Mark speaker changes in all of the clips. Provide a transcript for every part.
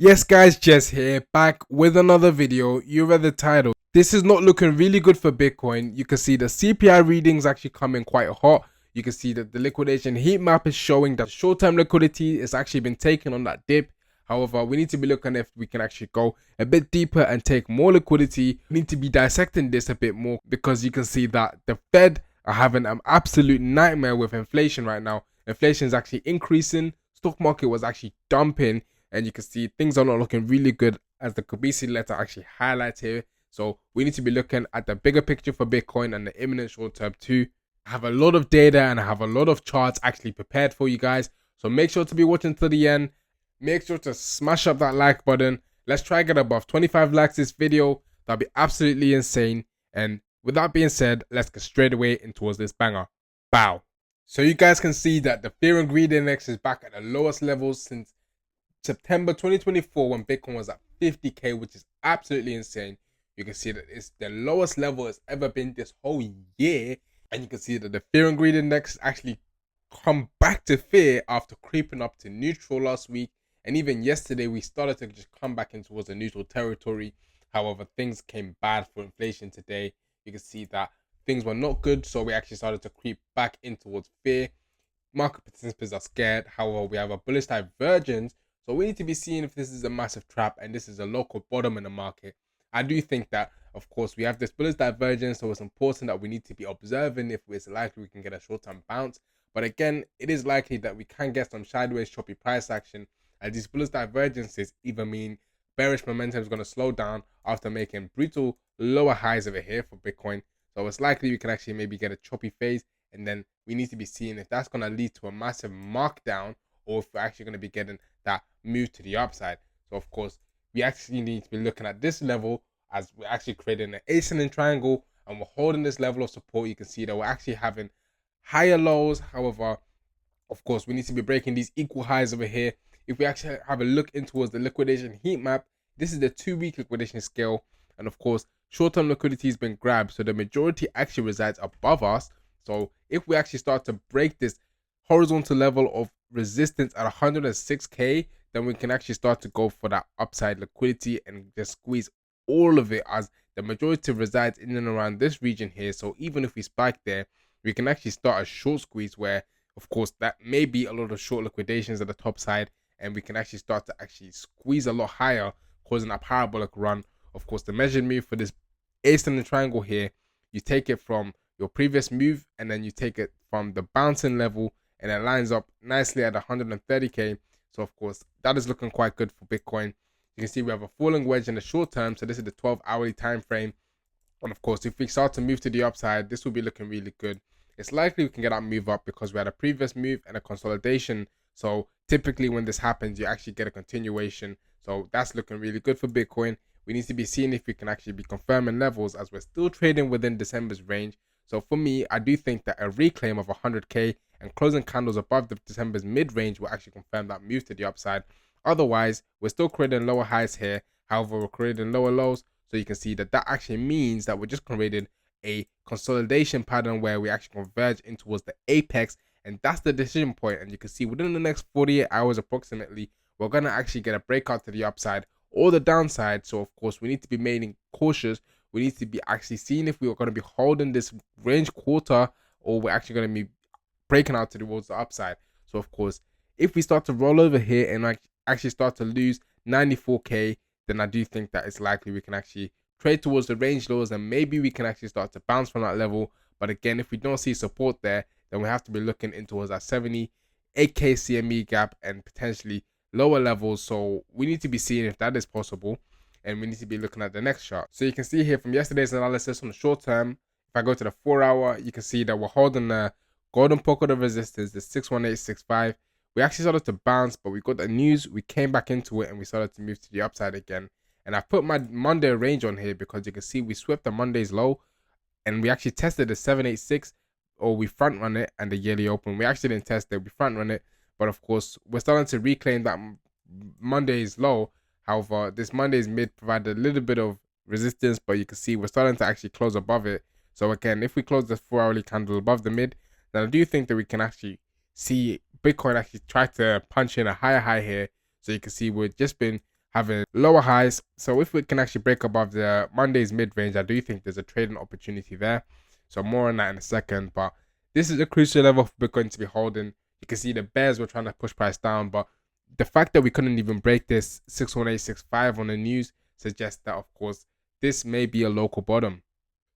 Speaker 1: Yes guys, Jess here, back with another video. You read the title. This is not looking really good for Bitcoin. You can see the CPI readings actually coming quite hot. You can see that the liquidation heat map is showing that short-term liquidity has actually been taken on that dip. However, we need to be looking if we can actually go a bit deeper and take more liquidity. We need to be dissecting this a bit more because you can see that the Fed are having an absolute nightmare with inflation right now. Inflation is actually increasing. Stock market was actually dumping. And you can see things are not looking really good, as the KCEX letter actually highlights here. So we need to be looking at the bigger picture for Bitcoin and the imminent short term too. I have a lot of data and I have a lot of charts actually prepared for you guys. So make sure to be watching to the end. Make sure to smash up that like button. Let's try to get above 25 likes this video. That'll be absolutely insane. And with that being said, let's get straight away in towards this banger. Bow. So you guys can see that the fear and greed index is back at the lowest levels since September 2024, when Bitcoin was at 50k, which is absolutely insane. You can see that it's the lowest level it's ever been this whole year, and you can see that the fear and greed index actually come back to fear after creeping up to neutral last week, and even yesterday we started to just come back in towards the neutral territory. However, things came bad for inflation today. You can see that things were not good, so we actually started to creep back in towards fear. Market participants are scared. However, we have a bullish divergence. So we need to be seeing if this is a massive trap and this is a local bottom in the market. I do think that, of course, we have this bullish divergence, so it's important that we need to be observing if it's likely we can get a short-term bounce. But again, it is likely that we can get some sideways choppy price action, and these bullish divergences either mean bearish momentum is going to slow down after making brutal lower highs over here for Bitcoin. So it's likely we can actually maybe get a choppy phase, and then we need to be seeing if that's going to lead to a massive markdown, or if we're actually going to be getting that move to the upside. So of course, we actually need to be looking at this level as we're actually creating an ascending triangle and we're holding this level of support. You can see that we're actually having higher lows. However, of course, we need to be breaking these equal highs over here. If we actually have a look in towards the liquidation heat map, this is the 2-week liquidation scale. And of course, short-term liquidity has been grabbed, so the majority actually resides above us. So if we actually start to break this horizontal level of resistance at 106k, then we can actually start to go for that upside liquidity and just squeeze all of it, as the majority resides in and around this region here. So even if we spike there, we can actually start a short squeeze where, of course, that may be a lot of short liquidations at the top side, and we can actually start to actually squeeze a lot higher, causing a parabolic run. Of course, the measured move for this ascending triangle here, you take it from your previous move and then you take it from the bouncing level, and it lines up nicely at 130k. So of course, that is looking quite good for Bitcoin. You can see we have a falling wedge in the short term, so this is the 12-hourly time frame. And of course, if we start to move to the upside, this will be looking really good. It's likely we can get that move up because we had a previous move and a consolidation. So typically when this happens, you actually get a continuation. So that's looking really good for Bitcoin. We need to be seeing if we can actually be confirming levels, as we're still trading within December's range. So for me, I do think that a reclaim of 100k and closing candles above the December's mid-range will actually confirm that move to the upside. Otherwise, we're still creating lower highs here. However, we're creating lower lows. So you can see that that actually means that we're just creating a consolidation pattern where we actually converge in towards the apex. And that's the decision point. And you can see within the next 48 hours approximately, we're going to actually get a breakout to the upside or the downside. So of course, we need to be remaining cautious. We need to be actually seeing if we are going to be holding this range quarter, or we're actually going to be breaking out towards the upside. So of course, if we start to roll over here and actually start to lose 94k, then I do think that it's likely we can actually trade towards the range lows, and maybe we can actually start to bounce from that level. But again, if we don't see support there, then we have to be looking in towards that 78k CME gap and potentially lower levels. So we need to be seeing if that is possible, and we need to be looking at the next chart. So you can see here from yesterday's analysis on the short term, if I go to the 4-hour, you can see that we're holding the golden pocket of resistance, the 61865. We actually started to bounce, but we got the news, we came back into it, and we started to move to the upside again. And I put my Monday range on here because you can see we swept the Monday's low, and we actually tested the 786, or we front run it, and the yearly open. We actually didn't test it, we front run it. But of course, we're starting to reclaim that Monday's low. However, this Monday's mid provided a little bit of resistance, but you can see we're starting to actually close above it. So again, if we close the 4-hourly candle above the mid, then I do think that we can actually see Bitcoin actually try to punch in a higher high here. So you can see we've just been having lower highs. So if we can actually break above the Monday's mid-range, I do think there's a trading opportunity there. So more on that in a second, but this is a crucial level for Bitcoin to be holding. You can see the bears were trying to push price down, but the fact that we couldn't even break this 61865 on the news suggests that, of course, this may be a local bottom.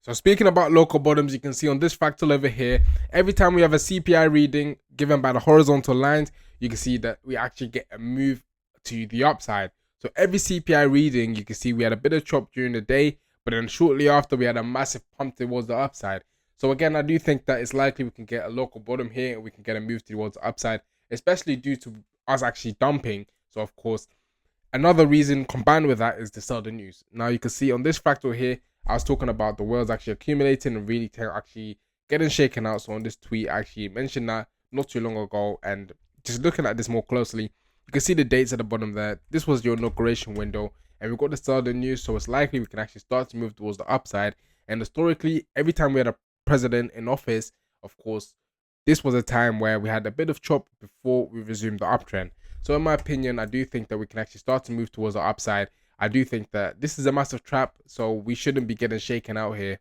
Speaker 1: So speaking about local bottoms, you can see on this fractal over here, every time we have a CPI reading given by the horizontal lines, you can see that we actually get a move to the upside. So every CPI reading, you can see we had a bit of chop during the day, but then shortly after we had a massive pump towards the upside. So again, I do think that it's likely we can get a local bottom here and we can get a move towards the upside, especially due to us actually dumping. So of course, another reason combined with that is to sell the news. Now you can see on this fractal here, I was talking about the whales actually accumulating and really actually getting shaken out. So on this tweet, I actually mentioned that not too long ago, and just looking at this more closely, you can see the dates at the bottom there. This was your inauguration window, and we've got the sell the news, so it's likely we can actually start to move towards the upside. And historically, every time we had a president in office, of course, this was a time where we had a bit of chop before we resumed the uptrend. So in my opinion, I do think that we can actually start to move towards the upside. I do think that this is a massive trap, so we shouldn't be getting shaken out here.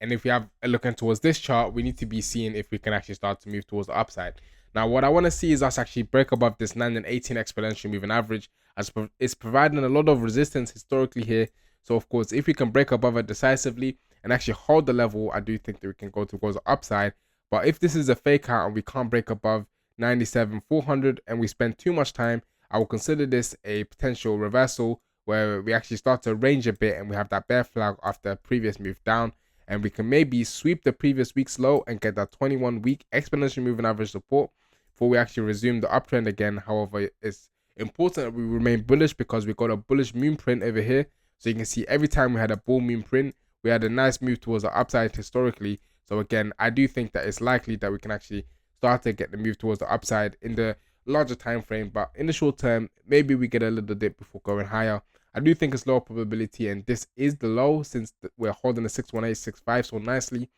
Speaker 1: And if we have a look towards this chart, we need to be seeing if we can actually start to move towards the upside. Now, what I want to see is us actually break above this 9 and 18 exponential moving average, as it's providing a lot of resistance historically here. So of course, if we can break above it decisively and actually hold the level, I do think that we can go towards the upside. But if this is a fake out and we can't break above 97,400 and we spend too much time, I will consider this a potential reversal where we actually start to range a bit and we have that bear flag after a previous move down, and we can maybe sweep the previous week's low and get that 21-week exponential moving average support before we actually resume the uptrend again. However, it's important that we remain bullish because we got a bullish moon print over here. So you can see every time we had a bull moon print, we had a nice move towards the upside historically. So again, I do think that it's likely that we can actually start to get the move towards the upside in the larger time frame, but in the short term, maybe we get a little dip before going higher. I do think it's lower probability, and this is the low since we're holding the 61865 so nicely,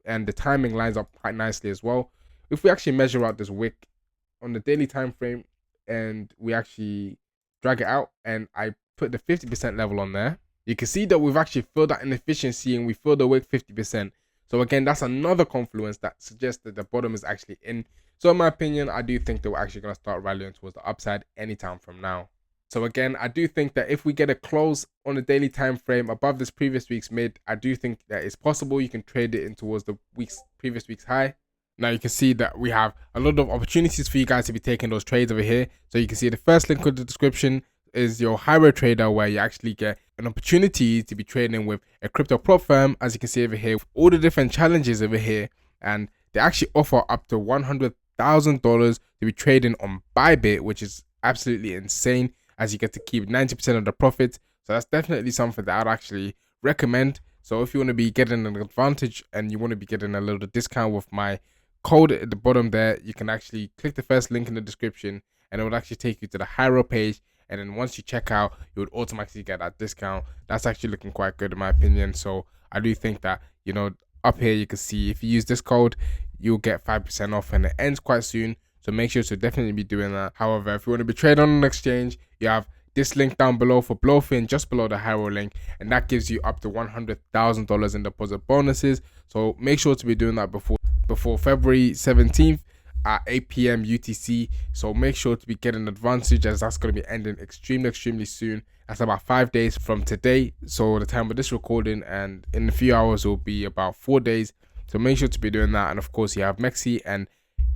Speaker 1: and the timing lines up quite nicely as well. If we actually measure out this wick on the daily time frame and we actually drag it out and I put the 50% level on there, you can see that we've actually filled that inefficiency and we filled the wick 50%. So again, that's another confluence that suggests that the bottom is actually in. So in my opinion, I do think that we're actually going to start rallying towards the upside anytime from now. So again, I do think that if we get a close on the daily time frame above this previous week's mid, I do think that it's possible you can trade it in towards the previous week's high. Now you can see that we have a lot of opportunities for you guys to be taking those trades over here. So you can see the first link in the description is your HyroTrader, where you actually get an opportunity to be trading with a crypto prop firm, as you can see over here, with all the different challenges over here, and they actually offer up to $100,000 to be trading on Bybit, which is absolutely insane, as you get to keep 90% of the profits. So that's definitely something that I'd actually recommend. So if you want to be getting an advantage and you want to be getting a little discount with my code at the bottom there, you can actually click the first link in the description and it will actually take you to the Hyro page. And then once you check out, you would automatically get that discount. That's actually looking quite good in my opinion. So I do think that, you know, up here you can see if you use this code, you'll get 5% off, and it ends quite soon. So make sure to definitely be doing that. However, if you want to be trading on an exchange, you have this link down below for Blofin, just below the Hyro link, and that gives you up to $100,000 in deposit bonuses. So make sure to be doing that before February 17th at 8 p.m. UTC. So make sure to be getting advantage, as that's going to be ending extremely soon. That's about 5 days from today, so the time of this recording, and in a few hours it will be about 4 days. So make sure to be doing that. And of course, you have MEXC and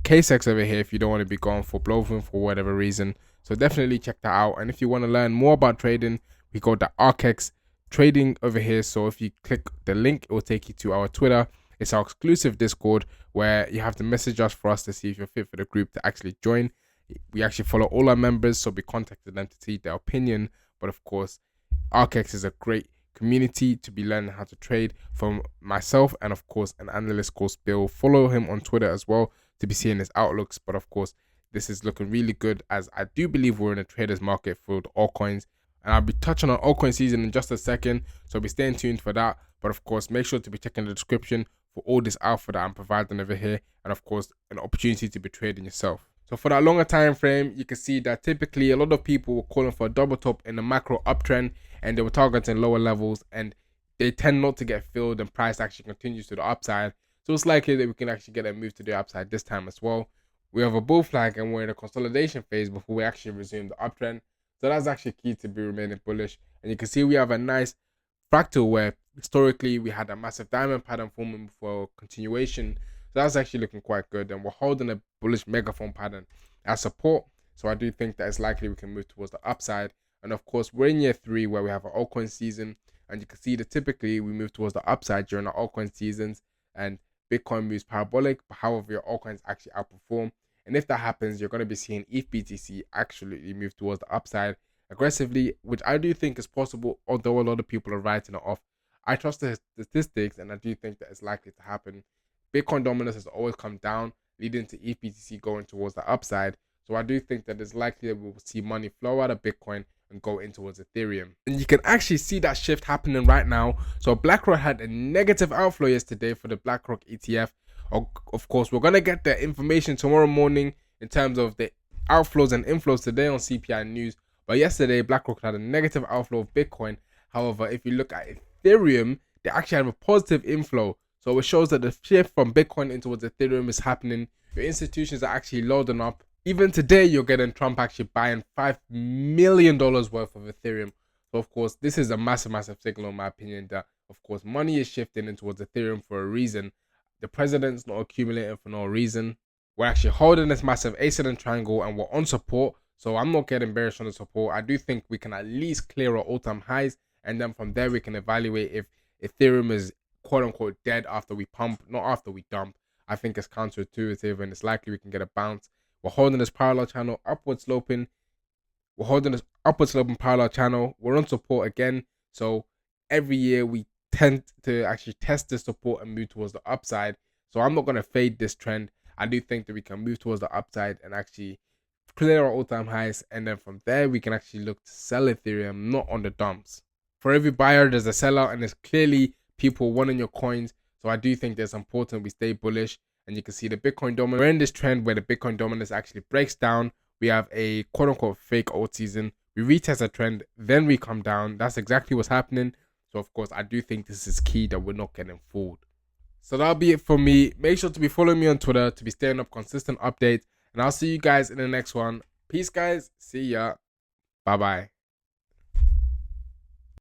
Speaker 1: KCEX over here if you don't want to be going for Blofin for whatever reason. So definitely check that out. And if you want to learn more about trading, we got the 𝗚𝗥𝗔𝗦𝗦 trading over here. So if you click the link, it will take you to our Twitter. It's our exclusive Discord where you have to message us for us to see if you're fit for the group to actually join. We actually follow all our members, so we contacted them to see their opinion. But of course, 𝗚𝗥𝗔𝗦𝗦 is a great community to be learning how to trade from myself and of course an analyst called Bill. Follow him on Twitter as well to be seeing his outlooks. But of course, this is looking really good, as I do believe we're in a trader's market for altcoins, and I'll be touching on altcoin season in just a second, so be staying tuned for that. But of course, make sure to be checking the description for all this alpha that I'm providing over here, and of course an opportunity to be trading yourself. So for that longer time frame, you can see that typically a lot of people were calling for a double top in the macro uptrend, and they were targeting lower levels, and they tend not to get filled, and price actually continues to the upside. So it's likely that we can actually get a move to the upside this time as well. We have a bull flag, and we're in a consolidation phase before we actually resume the uptrend. So that's actually key to be remaining bullish. And you can see we have a nice fractal where historically we had a massive diamond pattern forming for continuation. So that's actually looking quite good, and we're holding a bullish megaphone pattern as support. So I do think that it's likely we can move towards the upside. And of course, we're in year 3 where we have an altcoin season, and you can see that typically we move towards the upside during our altcoin seasons, and Bitcoin moves parabolic, but however your altcoins actually outperform. And if that happens, you're going to be seeing ETH BTC absolutely move towards the upside aggressively, which I do think is possible, although a lot of people are writing it off. I trust the statistics, and I do think that it's likely to happen. Bitcoin dominance has always come down, leading to ETH BTC going towards the upside. So I do think that it's likely that we will see money flow out of Bitcoin and go in towards Ethereum. And you can actually see that shift happening right now. So BlackRock had a negative outflow yesterday for the BlackRock ETF. Of course, we're going to get the information tomorrow morning in terms of the outflows and inflows today on CPI News. But yesterday, BlackRock had a negative outflow of Bitcoin. However, if you look at Ethereum, they actually have a positive inflow. So it shows that the shift from Bitcoin into towards Ethereum is happening. Your institutions are actually loading up. Even today, you're getting Trump actually buying $5 million worth of Ethereum. So of course, this is a massive, massive signal in my opinion that, of course, money is shifting in towards Ethereum for a reason. The president's not accumulating for no reason. We're actually holding this massive ascendant triangle, and we're on support. So I'm not getting bearish on the support. I do think we can at least clear our all-time highs, and then from there we can evaluate if Ethereum is quote-unquote dead after we pump, not after we dump. I think it's counterintuitive, and it's likely we can get a bounce. We're holding this parallel channel upward sloping. We're holding this upward sloping parallel channel. We're on support again. So every year we tend to actually test this support and move towards the upside. So I'm not going to fade this trend. I do think that we can move towards the upside and actually clear our all-time highs, and then from there we can actually look to sell Ethereum, not on the dumps. For every buyer, there's a sellout, and there's clearly people wanting your coins. So I do think that it's important we stay bullish. And you can see the Bitcoin dominance. We're in this trend where the Bitcoin dominance actually breaks down. We have a quote-unquote fake alt season. We retest a trend, then we come down. That's exactly what's happening. So of course, I do think this is key that we're not getting fooled. So that'll be it for me. Make sure to be following me on Twitter to be staying up consistent updates. And I'll see you guys in the next one. Peace, guys. See ya. Bye-bye.